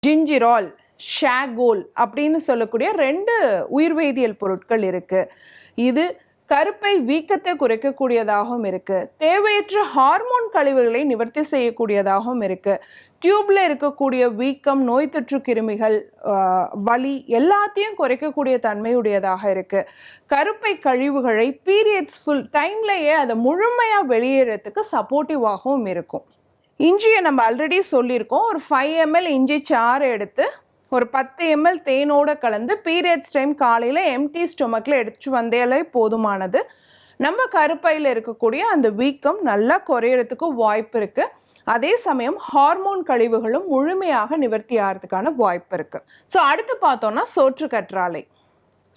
ஜிஞ்சிரால், ஷாகோல் அப்படின்னு சொல்லக்கூடிய 2 உயிர்வேதியியல் பொருட்கள் இருக்கு. இது கருப்பை வீக்கத்தை குறைக்கக்கூடியதாகவும் இருக்கு. தேவையற்ற ஹார்மோன் கழிவுகளை நிவர்த்தி செய்யக்கூடியதாகவும் இருக்கு. டியூப்ல இருக்கக்கூடிய வீக்கம், நோய் தொற்று கிருமிகள், வலி எல்லாத்தையும் குறைக்கக்கூடிய தன்மையுடையதாக இருக்கு. கருப்பை கழிவுகளை பீரியட்ஸ் ஃபுல் டைம்லயே அதை முழுமையா வெளியேறதுக்கு சப்போர்ட்டிவாகவும் இருக்கும். இஞ்சியை நம்ம ஆல்ரெடி சொல்லியிருக்கோம். ஒரு 5 ml இஞ்சி சாறு எடுத்து ஒரு 10 ml தேனோட கலந்து பீரியட்ஸ் டைம் காலையில் எம்டி ஸ்டொமக்கில் எடுத்துட்டு வந்தாலே போதுமானது. நம்ம கருப்பையில் இருக்கக்கூடிய அந்த வீக்கம் நல்லா குறையறதுக்கு வாய்ப்பு இருக்கு. அதே சமயம் ஹார்மோன் கழிவுகளும் முழுமையாக நிவர்த்தி ஆகிறதுக்கான வாய்ப்பு இருக்கு. ஸோ அடுத்து பார்த்தோம்னா சோற்று கற்றாழை.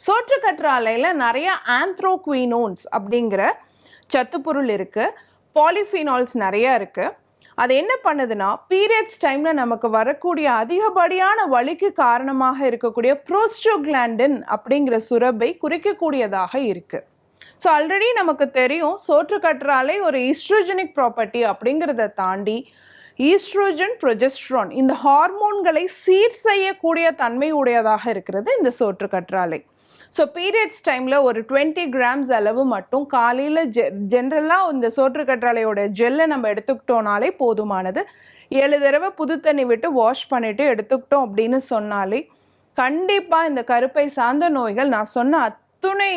சோற்று கற்றாழையில் நிறைய ஆந்த்ரோக்வினோன்ஸ் அப்படிங்கிற சத்துப்பொருள் இருக்கு. பாலிஃபினால்ஸ் நிறைய இருக்கு. அது என்ன பண்ணுதுன்னா பீரியட்ஸ் டைமில் நமக்கு வரக்கூடிய அதிகப்படியான வலிக்கு காரணமாக இருக்கக்கூடிய ப்ரோஸ்டோகிளாண்டின் அப்படிங்கிற சுரப்பை குறைக்கக்கூடியதாக இருக்குது. ஸோ ஆல்ரெடி நமக்கு தெரியும் சோற்று கற்றாழை ஒரு ஈஸ்ட்ரோஜெனிக் ப்ராப்பர்ட்டி அப்படிங்கிறத தாண்டி ஈஸ்ட்ரோஜன், ப்ரொஜெஸ்ட்ரான் இந்த ஹார்மோன்களை சீர் செய்யக்கூடிய தன்மை உடையதாக இருக்கிறது இந்த சோற்று கற்றாழை. ஸோ பீரியட்ஸ் டைமில் ஒரு 20 grams அளவு மட்டும் காலையில் ஜென்ரலாக இந்த சோற்று கற்றாழையோட ஜெல்லை நம்ம எடுத்துக்கிட்டோனாலே போதுமானது. 7 தடவை புது தண்ணி விட்டு வாஷ் பண்ணிவிட்டு எடுத்துக்கிட்டோம் அப்படின்னு சொன்னாலே கண்டிப்பாக இந்த கருப்பை சார்ந்த நோய்கள் நான் சொன்ன அத்துணை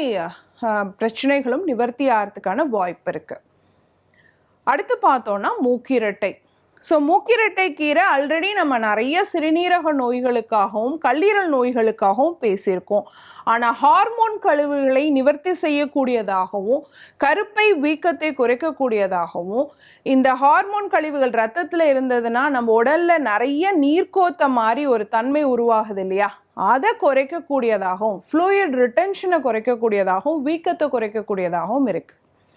பிரச்சனைகளும் நிவர்த்தி ஆகிறதுக்கான வாய்ப்பு இருக்குது. அடுத்து பார்த்தோன்னா மூக்கிரட்டை. ஸோ மூக்கிரட்டை கீரை ஆல்ரெடி நம்ம நிறைய சிறுநீரக நோய்களுக்காகவும் கல்லீரல் நோய்களுக்காகவும் பேசியிருக்கோம். ஆனால் ஹார்மோன் கழிவுகளை நிவர்த்தி செய்யக்கூடியதாகவும் கருப்பை வீக்கத்தை குறைக்கக்கூடியதாகவும் இந்த ஹார்மோன் கழிவுகள் ரத்தத்தில் இருந்ததுன்னா நம்ம உடலில் நிறைய நீர்க்கோத்த மாதிரி ஒரு தன்மை உருவாகுது இல்லையா, அதை குறைக்கக்கூடியதாகவும் ஃப்ளூயிட் ரிட்டென்ஷனை குறைக்கக்கூடியதாகவும் வீக்கத்தை குறைக்கக்கூடியதாகவும் இருக்குது.